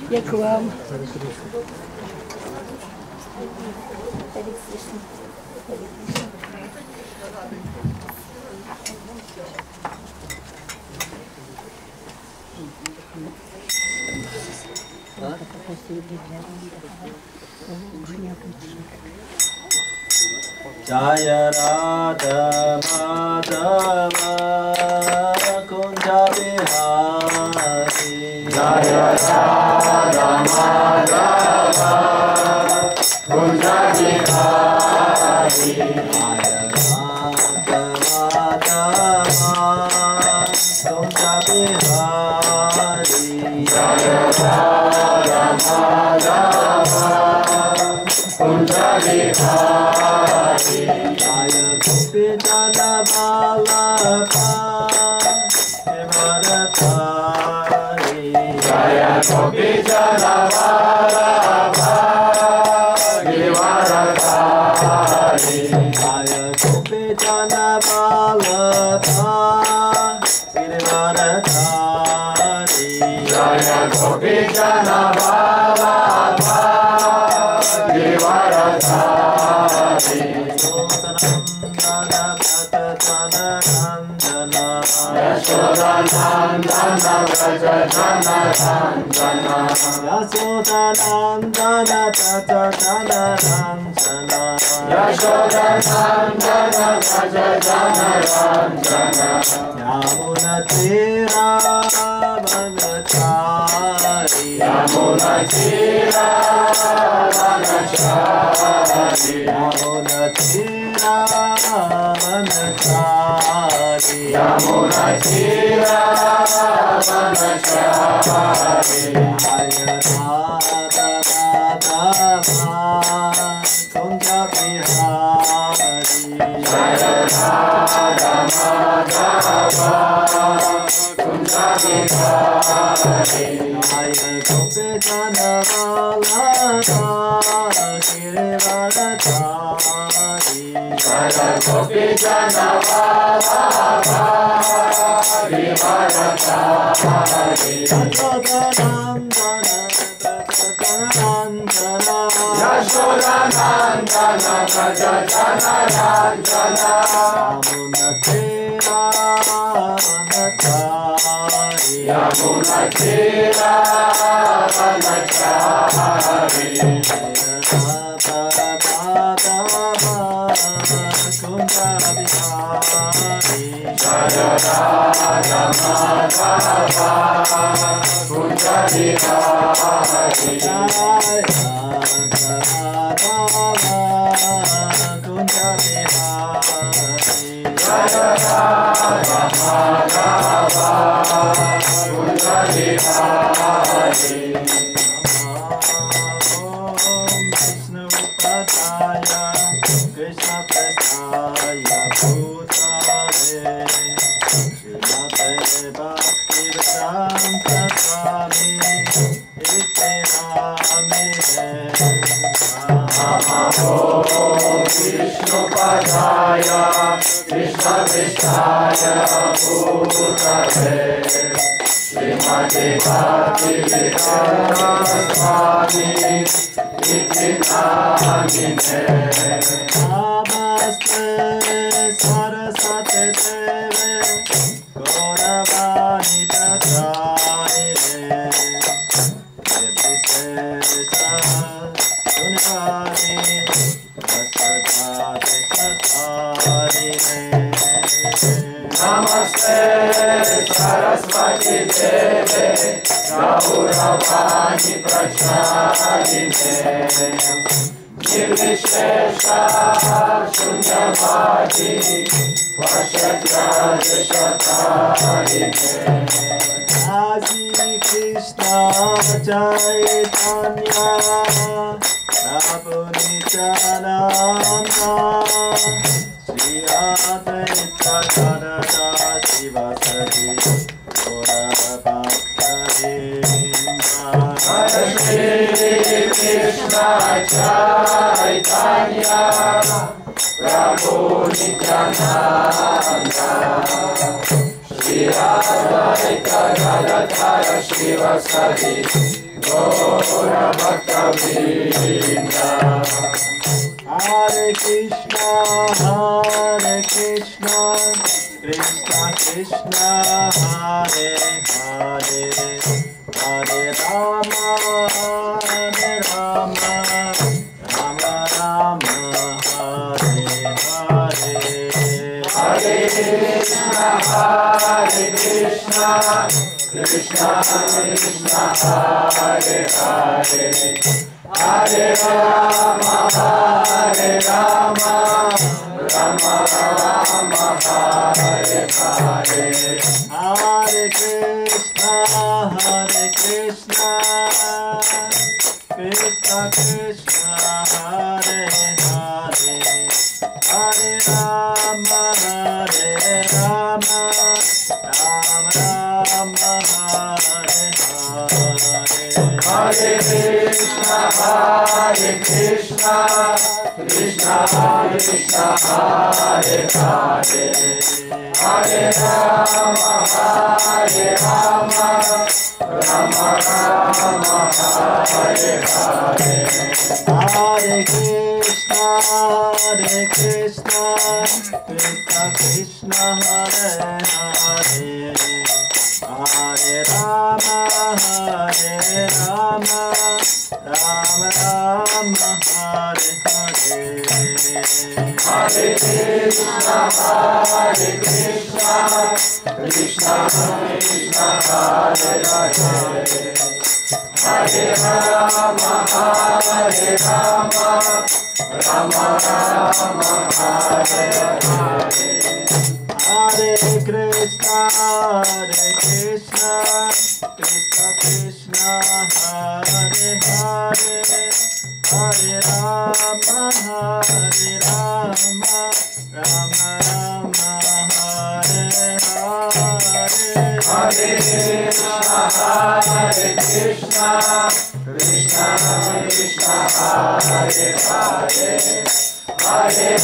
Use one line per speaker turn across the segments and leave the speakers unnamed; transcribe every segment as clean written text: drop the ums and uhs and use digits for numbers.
Ďakujem.
Jaya Radha Madhava Kunja Bihari Jaya Radha Madhava Kunja Bihari Jaya Radha Madhava Kunja Bihari Jaya Radha Madhava Kunja Bihari Jaya Gopi Jana Vallabha Givaratari Jaya Gopi Jana Vallabha Givaratari Jaya Gopi Jana Vallabha Givaratari Jaya Gopi Jana Vallabha Givaratari Yashodanandana Vraja Jana Ranjana Yashodanandana Vraja Jana Ranjana Yashodanandana Vraja Jana Ranjana Yamuna Tira Vanachari Yamuna Tira Vanachari Yamuna Tira Vanachari Yamuna Tira Vanachari Jaya Radha Madhava Kunja Bihari Jaya Radha Madhava Kunja Bihari Jaya Gopi Jana Vallabha Givaratari Jaya Gopi Jana Vallabha Givaratari Yashodanandana Vraja Jana Ranjana Yamuna Tira Vanachari Yamuna Tira Vanachari Radha Madhava Kunja Bihari Jaya Radha Madhava Kunja Bihari Jaya Radha Madhava Kunja Bihari Jaya Radha Madhava Kunja Bihari Krishna Upadaya Krishna Prestaya Bhutale Srimate Bhakti Vedanta Swami Iti Namine Om Vishnu Padaya Krishna Prestaya Bhutale Srimate Bhakti Vedanta Swami Iti Namine Namaste Saraswate Deve Gauravani Pracharine Nirvisesa Sunivani Vasadhate Satarine Namaste Saraswati Deve Gauravani Pracharine Nirvishesha Shunyavadi Vashatraja Shatarine Adi Krishna Chaitanya Prabhu Nityananda Shri Advaita Gadadha Shivasati Gaura Bhakta Shri Krishna Chaitanya Prabhu Nityananda Shri Advaita Gadadhara Shivasati Gaura Bhakta Vrinda. Hare Krishna, Krishna Krishna, Hare Hare, Hare Rama, Rama Rama, Hare Hare. Hare Krishna, Krishna Krishna, Hare Hare, Hare Rama, Rama Rama, Hare Hare. Hare Krishna, Krishna Krishna, Hare Hare, Hare Rama, Rama Rama, Hare Hare. Hare Krishna, Krishna Krishna, Hare Hare, Hare Rama, Rama Rama, Hare Hare. Hare Krishna, Krishna Krishna, Hare Hare, Hare Rama, Rama Rama, Hare Hare. Hare Krishna, Krishna Krishna, Hare Hare, Hare Rama, Rama Rama, Hare Hare. Hare Krishna, Krishna Krishna, Hare Hare, Hare Rama, Rama Rama, Hare Hare. Hare Krishna, Krishna Krishna, Hare Hare, Hare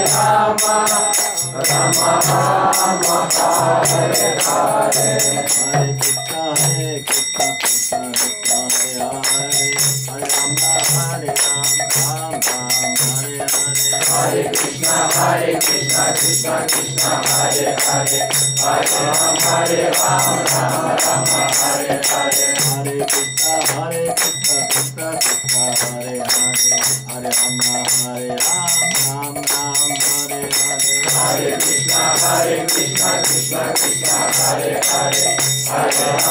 Rama, Rama Rama, Hare Hare. Hare Krishna, Krishna Krishna, Hare Hare, Hare Rama, Ram Hare Hare. Hare Krishna, Krishna Krishna, Hare Hare, Hare Rama, Ram Hare Hare. Hare Krishna, Krishna Krishna, Hare Hare, Hare Rama, Ram Hare Hare. Hare Krishna, Krishna Krishna, Hare Hare,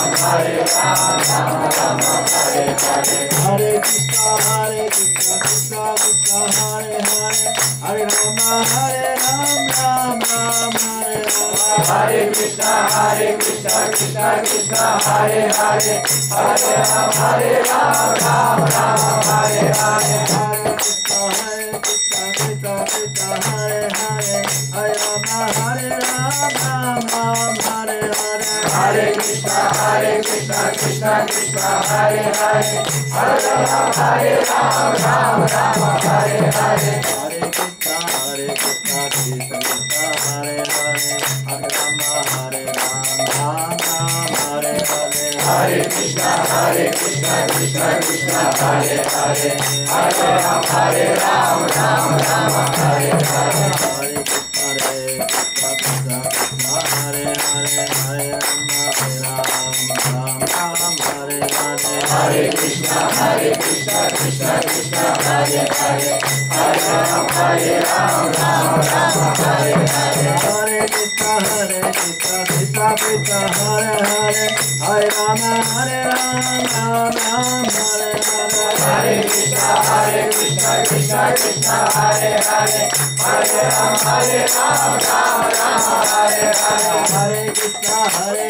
Hare Rama, Ram Hare Hare. Hare Krishna, Krishna Krishna, Hare Hare, Hare Rama, Ram Hare Hare. Hare Krishna, Krishna Krishna, Hare Hare, Hare Rama, Ram Hare Hare. Hare Krishna, Krishna Krishna, Hare Hare, Hare Rama, Ram Hare Hare. Hare Krishna, Krishna Krishna, Hare Hare, Hare Rama, Ram Hare Hare. Hare Krishna, Krishna Krishna, Hare Hare, Hare Rama, Ram Hare Hare. Hare Krishna, Krishna Krishna, Hare Hare, Hare Rama, Ram Hare Hare. Hare Krishna, Krishna Krishna, Hare Hare, Hare Rama, Ram Hare Hare. Hare Krishna, Krishna Krishna, Hare Hare, Hare Rama, Ram Hare Hare. Hare Krishna, Krishna Krishna, Hare Hare, Hare Rama, Ram Hare Hare. Hare Krishna, Krishna Krishna, Hare Hare, Hare Rama, Ram Hare Hare. Hare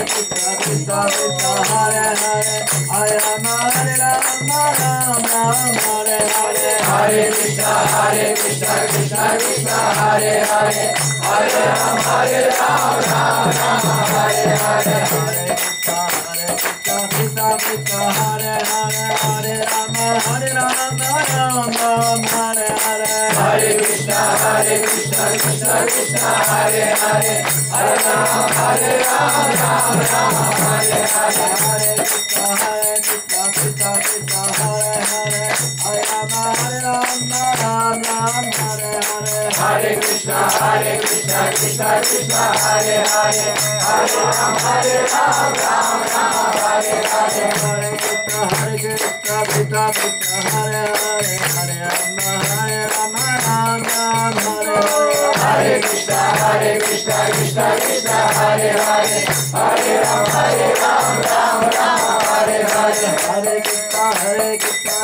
Krishna, Krishna Krishna, Hare Hare, Hare Rama, Ram Hare Hare. Hare Krishna, Krishna Krishna, Hare Hare, Hare Rama, Ram Hare Hare. Hare Krishna, Krishna Krishna, Hare Hare, Hare Rama, Ram Hare Hare. Hare Krishna, Krishna Krishna Hare Hare Hare Rama Hare Rama Rama Rama Hare Hare Hare Krishna Krishna Krishna Hare Hare Hare Rama Hare Rama Rama Rama Hare Hare Hare Krishna Krishna Krishna Hare Hare Hare Rama Hare Rama Rama Rama Hare Hare Hare Krishna Krishna Krishna Hare Hare Hare Rama Hare Rama Rama Rama Hare Hare Hare Krishna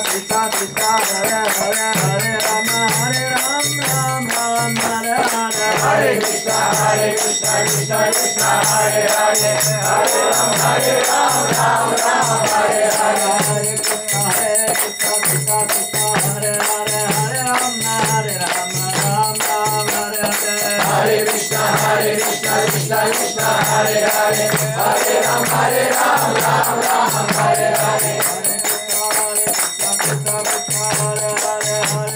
Krishna Krishna Hare Hare Hare Rama Hare Rama Rama Rama Hare Hare Hare Krishna Krishna Krishna Hare Hare Hare Rama Hare Rama Rama Rama Hare Hare Hare Krishna Krishna Krishna Hare Hare Hare Rama Hare Rama Rama Rama Hare Hare Hare Krishna Krishna Krishna Hare Hare Hare Rama Hare Rama Rama Rama Hare Hare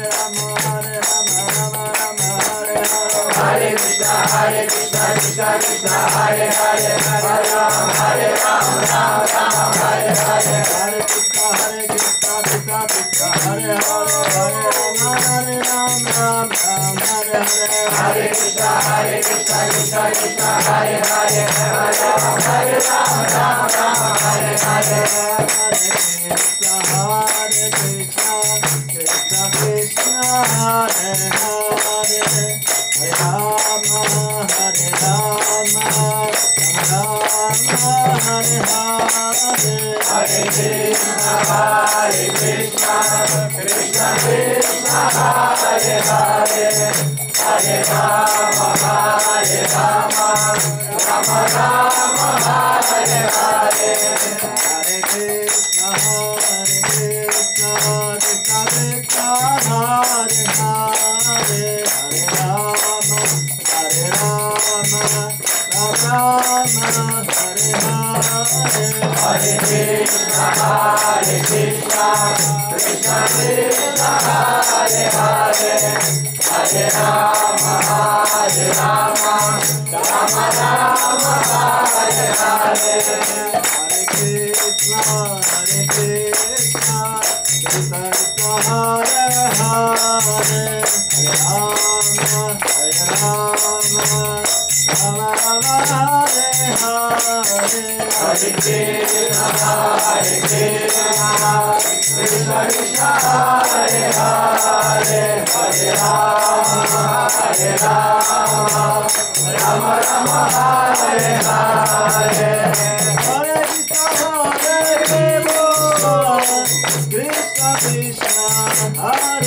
Hare Krishna Krishna Krishna Hare Hare Hare Rama Hare Rama Rama Rama Hare Hare Hare Krishna Krishna Krishna Hare Hare Hare Rama Hare Rama Rama Rama Hare Hare Hare Krishna Krishna Krishna Hare Hare Hare Rama Hare Rama Rama Rama Hare Hare Hare Krishna Krishna Krishna Hare Hare Hare Rama Hare Rama Rama Rama Hare Hare Hare Krishna Krishna Krishna Hare Hare Hare Rama Hare Rama Rama Rama Hare Hare Hare Krishna Krishna Krishna Hare Hare Hare Rama Hare Rama Rama Hare Hare Hare Krishna Krishna Krishna Hare Hare Hare Rama Rama Hare Hare Hare Krishna Krishna Krishna Hare Hare Hare Rama Rama Hare Hare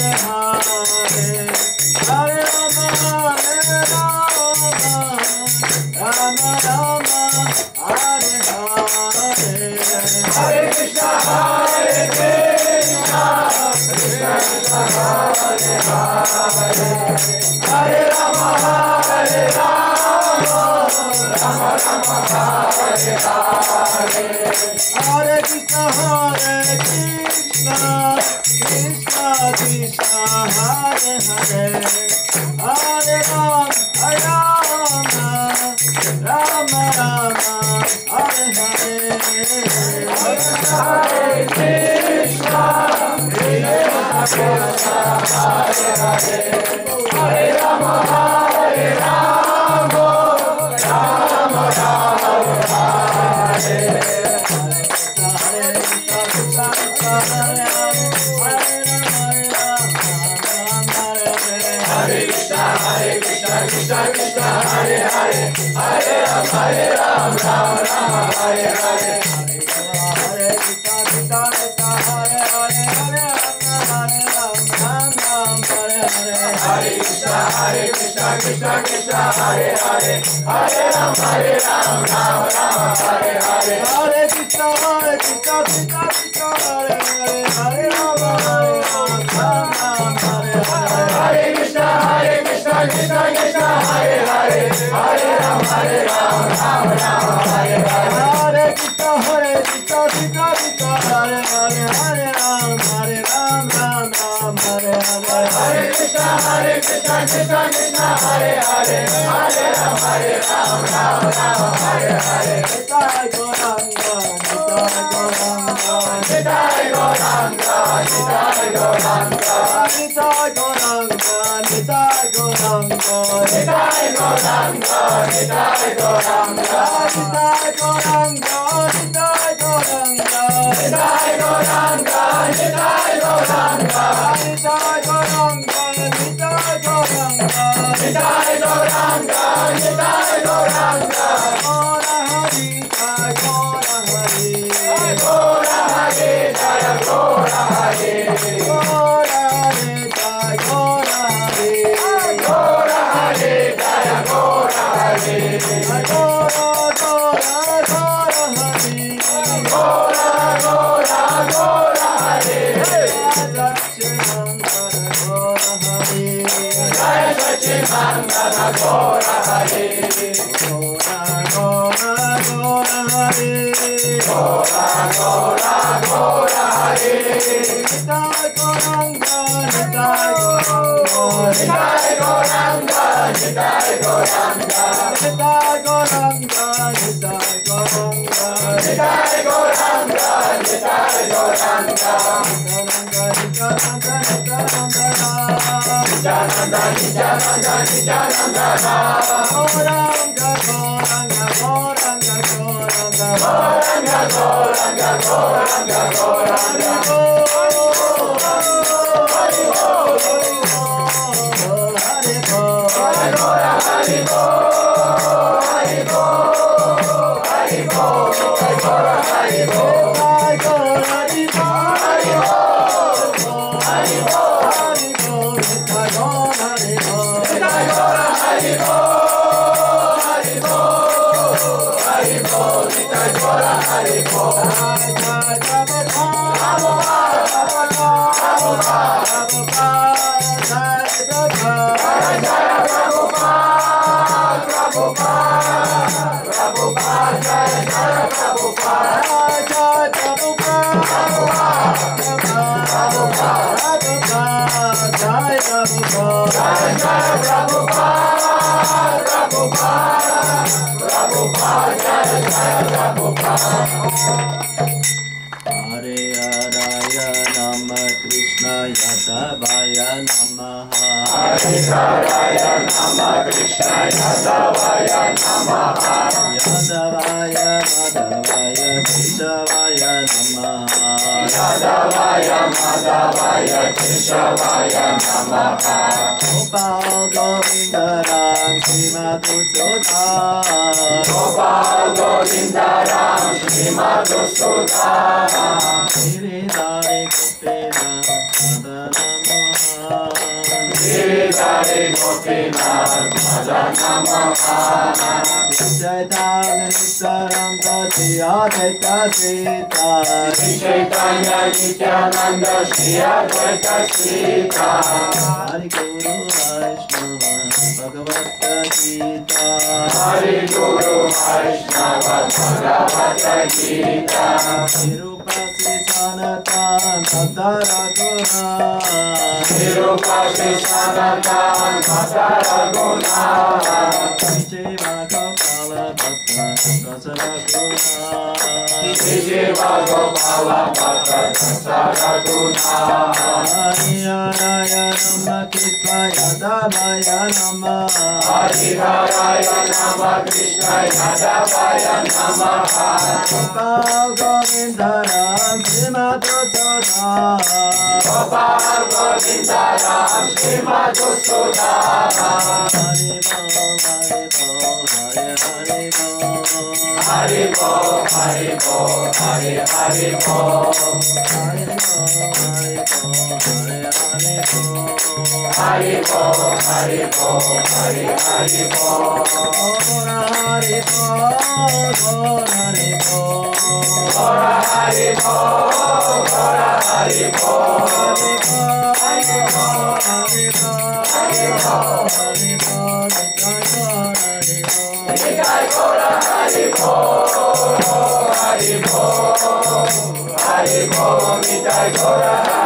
Hare Krishna Krishna Krishna Hare Hare Hare Rama Rama Hare Hare Hare Krishna Krishna Krishna Hare Hare Hare Rama Rama Hare Hare Hare Krishna Krishna Krishna Hare Hare Hare Rama Rama Hare Hare Hare Krishna Krishna Krishna Hare Hare Hare Rama Rama Hare Hare Hare Krishna Krishna Krishna Hare Hare Hare Rama Rama Hare Hare Hare Krishna Krishna Krishna Hare Hare Hare Rama Rama Hare Hare Hare Krishna Krishna Hare Hare Hare Rama Rama Hare Krishna Krishna Hare Hare Hare Rama Rama Hare Hare Hare Krishna Krishna Hare Hare Hare Rama Hare Rama Hare Krishna Krishna Hare Hare Hare Rama Rama Hare Hare Hare Krishna Krishna Hare Hare Hare Rama Hare Hare Hare Krishna Krishna Hare Hare Hare Rama Rama Hare Hare Hare Krishna Krishna Hare Hare Hare Rama Rama Hare Hare Hare Krishna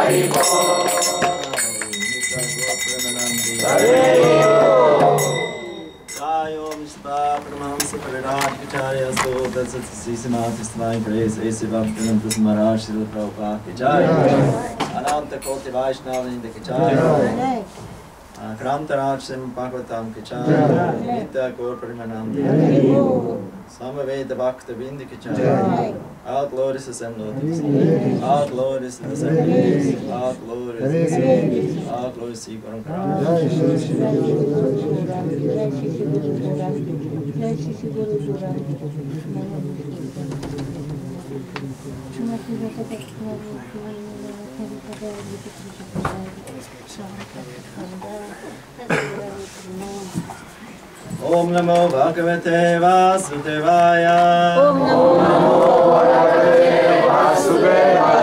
Hari Bo Jai Om Shta Paramahamsa Parirajacharya Sota Satsisimati Svai Grace Esi Bhaktinanta Smaraj Srila Prabhupada Ki Jai Ananta Koti Vaishnavinda Ki Jai Krantaraj Sim Bhagavatam Ki Jai Nitya Gaur Parimananda Samaveda Bhakta Binda Ki Jai All glories assemblies, all glories assemblies, all glories assemblies, all glories to Guru Om Namo Bhagavate Vasudevaya. Om Namo Bhagavate Vasudevaya.